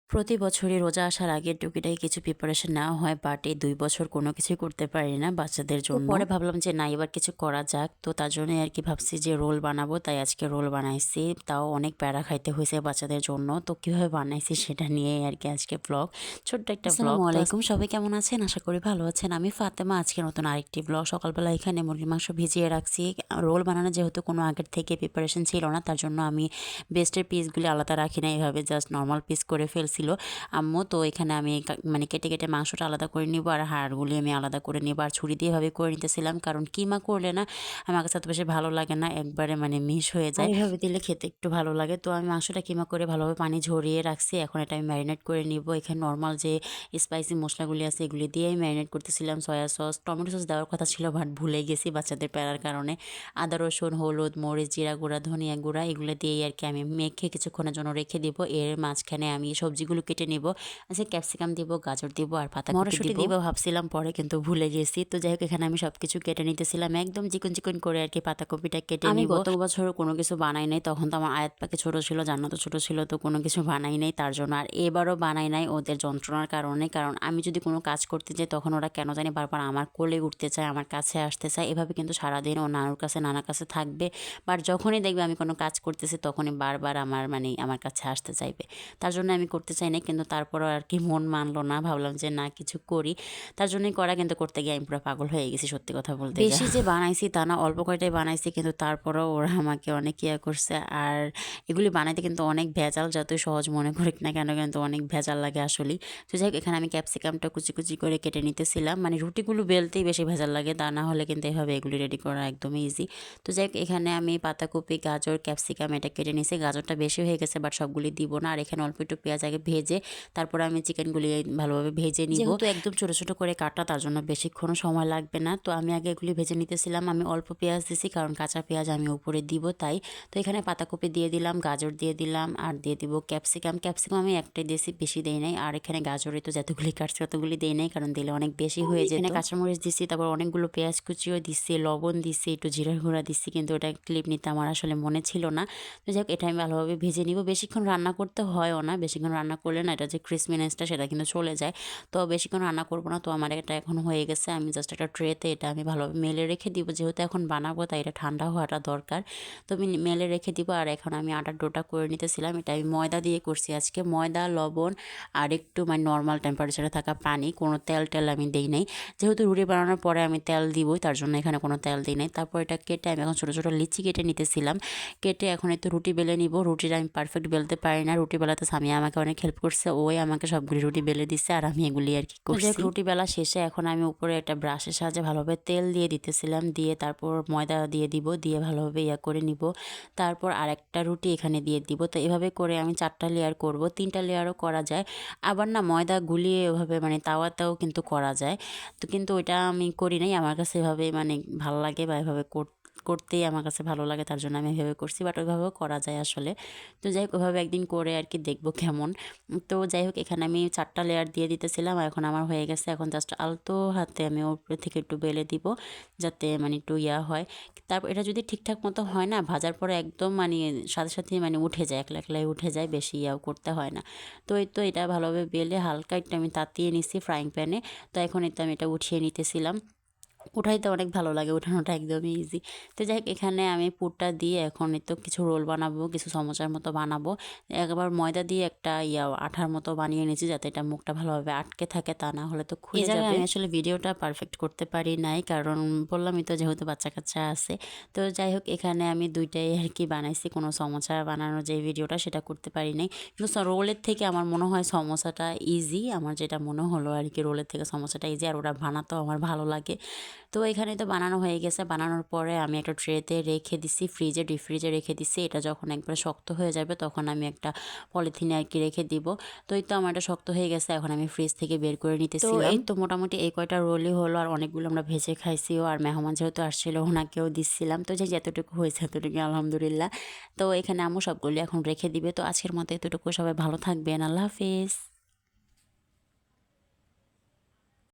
প্রতি বছরই রোজা আসার আগে টুকিটাকি কিছু প্রিপারেশন নেওয়া হয়, বাট এই ২ বছর কোনো কিছুই করতে পারি না বাচ্চাদের জন্য। পরে ভাবলাম যে না, এবার কিছু করা যাক। তো তার জন্যই আর কি ভাবছি যে রোল বানাবো, তাই আজকে রোল বানাইছি। তাও অনেক প্যারা খাইতে হয়েছে বাচ্চাদের জন্য। তো কীভাবে বানাইছি সেটা নিয়েই আর কি আজকে ব্লগ, ছোট্ট একটা ব্লগ। আসসালামু আলাইকুম, সবাই কেমন আছেন? আশা করি ভালো আছেন। আমি ফাতেমা, আজকে নতুন আরেকটি ব্লগ। সকালবেলা এখানে মুরগির মাংস ভিজিয়ে রাখছি। রোল বানানো যেহেতু কোনো আগের থেকে প্রিপারেশন ছিল না, তার জন্য আমি বেস্টের পিসগুলি আলাদা রাখি না, এইভাবে জাস্ট নর্মাল পিস করে ফেলছিল আম্মু। তো এখানে আমি মানে কেটে কেটে মাংসটা আলাদা করে নিব, আর হাড়গুলি আমি আলাদা করে নিব, আর ছুরি দিয়ে এভাবে করে নিতেছিলাম, কারণ কিমা করলে না আমার কাছে এত বেশি ভালো লাগে না, একবারে মানে মিশ হয়ে যায়। এইভাবে দিলে খেতে একটু ভালো লাগে। তো আমি মাংসটা কিমা করে ভালোভাবে পানি ঝরিয়ে রাখছি। এখন এটা আমি ম্যারিনেট করে নিব। এখানে নর্মাল যে স্পাইসি মশলাগুলি আছে এগুলি দিয়েই ম্যারিনেট করতেছিলাম। সয়া সস, টমেটো সস দেওয়ার কথা ছিল, বাট ভুলে গেছি বাচ্চাদের প্যারার কারণে। আদা রসুন, হলুদ, মরিচ, জিরা গুঁড়া, ধনিয়া গুঁড়া এগুলো দিয়েই আর কি আমি মেখে কিছুক্ষণের জন্য রেখে দিব। এর মাঝখানে আমি সবজিগুলো কেটে নিব। আচ্ছা, ক্যাপসিকাম দিব, গাজর দিব, আর মটরশুঁটি দিব ভাবছিলাম, পরে কিন্তু ভুলে গেছি। তো যাই হোক, এখানে আমি সবকিছু কেটে নিতেছিলাম একদম চিকন চিকন করে আর কি পাতাকপিটা কেটে নিব। আমি গত বছর কোনো কিছু বানাই নাই, তখন তো আমার আয়াত পাখি ছোট ছিল, জান্নাত ছোট ছিল, তো কোনো কিছু বানাই নাই তার জন্য। আর এবারও বানাই নাই ওদের যন্ত্রণার কারণে, কারণ আমি যদি কোনো কাজ করতে যাই তখন ওরা কেন জানি বারবার আমার কোলে উঠতে চায়, আমার কাছে আসতে চায়। এভাবে কিন্তু সারাদিন ও নানুর কাছে নানার কাছে থাকবে, বাট যখনই দেখবে আমি কোনো কাজ করতেছি তখনই বারবার আমার কাছে আসতে চাইবে। তার জন্য আমি করতে চাই না, কিন্তু তারপরও আর কি মন মানলো না, ভাবলাম যে না, কিছু করি। তার জন্যই করা, কিন্তু করতে গিয়ে আমি পুরো পাগল হয়ে গেছি সত্যি কথা বলতে। বেশি যে বানাইছি তা না, অল্প কয়টাই বানাইছি, কিন্তু তারপরেও ওরা আমাকে অনেক ইয়া করছে। আর এগুলি বানাইতে কিন্তু অনেক ভেজাল, যতই সহজ মনে করি না কেন, কিন্তু অনেক ভেজাল লাগে আসলেই। তো যাই হোক, এখানে আমি ক্যাপসিকামটা কুচি কুচি করে কেটে নিতেছিলাম। মানে রুটিগুলো বেলতেই বেশি ভেজাল লাগে, তা না হলে কিন্তু এভাবে এগুলি রেডি করা একদমই ইজি। তো যাই হোক, এখানে আমি পাতাকপি, গাজর, ক্যাপসিকাম এটা কেটে নিয়েছি। গাজরটা বেশি হয়ে গেছে, বাট সবগুলি দিব না। আর এখানে অল্প একটু পেঁয়াজ আগে ভেজে তারপর আমি চিকেনগুলি ভালোভাবে ভেজে নিব। যেহেতু একদম ছোটো ছোটো করে কাটা, তার জন্য বেশিক্ষণও সময় লাগবে না। তো আমি আগে এগুলি ভেজে নিতেছিলাম। আমি অল্প পেঁয়াজ দিছি, কারণ কাঁচা পেঁয়াজ আমি উপরে দিব তাই। তো এখানে পাতাকপি দিয়ে দিলাম, গাজর দিয়ে দিলাম, আর দিয়ে দিব ক্যাপসিকাম। ক্যাপসিকাম আমি একটাই দিয়েছি, বেশি দেই নাই। আর এখানে গাজরে তো যতগুলি কাটছি ততগুলি দেই নাই, কারণ দিলে অনেক বেশি হয়ে যায়। এখানে কাঁচামরিচ দিছি, তারপর অনেকগুলো পেঁয়াজ কুচিও দিচ্ছি, লবণ দিচ্ছি, একটু জিরার গুঁড়া দিচ্ছি, কিন্তু ওটা ক্লিপ নিতে আমার আসলে মনে ছিল না। তো যাই হোক, এটা আমি ভালোভাবে ভেজে নিব। বেশিক্ষণ রান্না করতে হয়ও না, বেশিক্ষণ রান্না করলে না এটা যে ক্রিসপিনেসটা সেটা কিন্তু চলে যায়। তো বেশিক্ষণ রান্না করবো না। তো আমার এটা এখন হয়ে গেছে। আমি জাস্ট একটা ট্রেতে এটা আমি ভালোভাবে মেলে রেখে দিব, যেহেতু এখন বানাবো তাই এটা ঠান্ডা হওয়াটা দরকার। তো আমি মেলে রেখে দিব। আর এখন আমি আটার ডোটা করে নিতেছিলাম। এটা আমি ময়দা দিয়ে করছি আজকে। ময়দা, লবণ আর একটু মানে নর্মাল টেম্পারেচারে থাকা পানি, কোনো তেল টেল আমি দেই নাই, যেহেতু রুটি বানানোর পরে আমি তেল দিবই, তার জন্য এখানে কোনো তেল দিই নাই। তারপর এটা কেটে আমি এখন ছোটো ছোটো লিচি কেটে নিতেছিলাম। কেটে এখন একটু রুটি বেলে নিব। রুটিটা আমি পারফেক্ট বেলতে পারি না, রুটি বেলাতে স্বামী আমাকে অনেক হেল্প করছে, ওই আমাকে সবগুলি রুটি বেলে দিচ্ছে, আর আমি এগুলি আর কি করছি। রুটি বেলা শেষে এখন আমি উপরে একটা ব্রাশের সাহায্যে ভালোভাবে তেল দিয়ে দিতেছিলাম, দিয়ে তারপর ময়দা দিয়ে দিব, দিয়ে ভালোভাবে ইয়া করে নিব। তারপর আরেকটা রুটি এখানে দিয়ে দিব। তো এভাবে করে আমি 4টা লেয়ার করব, 3টা লেয়ারও করা যায়। আবার না, ময়দা গুলিয়ে এভাবে মানে তাওয়াতেও কিন্তু করা যায়। তো কিন্তু ওইটা আমি করি নাই, আমার কাছে এভাবে মানে ভালো লাগে, বা এভাবে করতেই আমার কাছে ভালো লাগে, তার জন্য আমি এভাবে করছি, বাট ওইভাবেও করা যায় আসলে। তো যাই হোক, ওইভাবে একদিন করে আর কি দেখবো কেমন। তো যাই হোক, এখানে আমি 4টা লেয়ার দিয়ে দিতেছিলাম। এখন আমার হয়ে গেছে। এখন জাস্ট আলতো হাতে আমি উপরে থেকে একটু বেলে দিব, যাতে মানে একটু ইয়া হয়। তারপর এটা যদি ঠিকঠাক মতো হয় না, ভাজার পরে একদম মানে সাথে সাথে মানে উঠে যায়, একলা একলাই উঠে যায়, বেশি ইয়াও করতে হয় না। তো এই তো এটা ভালোভাবে বেলে হালকা একটু আমি তাতিয়ে নিছি ফ্রাইং প্যানে। তো এখন এই তো আমি এটা উঠিয়ে নিতেছিলাম। উঠাইতে অনেক ভালো লাগে, উঠানোটা একদমই ইজি। তো যাই হোক, এখানে আমি পুরটা দিয়ে এখন এই তো কিছু রোল বানাবো, কিছু সমোসার মতো বানাবো। একবার ময়দা দিয়ে একটা আঠার মতো বানিয়ে নিয়েছি, যাতে এটা মুখটা ভালোভাবে আটকে থাকে, তা না হলে তো খুলে যাবে। আমি আসলে ভিডিওটা পারফেক্ট করতে পারি নাই, কারণ বললামই তো যেহেতু বাচ্চা কাচ্চা আছে। তো যাই হোক, এখানে আমি দুইটাই আর কি বানাইছি, কোনো সমোসা বানানোর যে ভিডিওটা সেটা করতে পারি নাই। কিন্তু রোলের থেকে আমার মনে হয় সমোসাটা ইজি, আমার যেটা মনে হলো আর কি, রোলের থেকে সমোসাটা ইজি, আর ওটা বানাতেও আমার ভালো লাগে। তো এখানে তো বানানো হয়ে গেছে। বানানোর পরে আমি একটা ট্রেতে রেখে দিছি, ডিপ ফ্রিজে রেখে দিছি। এটা যখন একবার শক্ত হয়ে যাবে তখন আমি একটা পলিথিনে আর কি রেখে দিব। তো এই তো আমার এটা শক্ত হয়ে গেছে, এখন আমি ফ্রিজ থেকে বের করে নিতেছিলাম। তো এই তো মোটামুটি এই কয়টা রোলই হলো, আর অনেকগুলো আমরা ভেজে খাইছিও, আর মেহমান যেহেতু আসছিল ওনাকেও দিচ্ছিলাম। তো যে যতটুকু হয়েছে এতটুকু আলহামদুলিল্লাহ। তো এখানে আম্মু সবগুলি এখন রেখে দিবে। তো আজকের মতো এতটুকু, সবাই ভালো থাকবেন, আল্লাহ হাফিজ।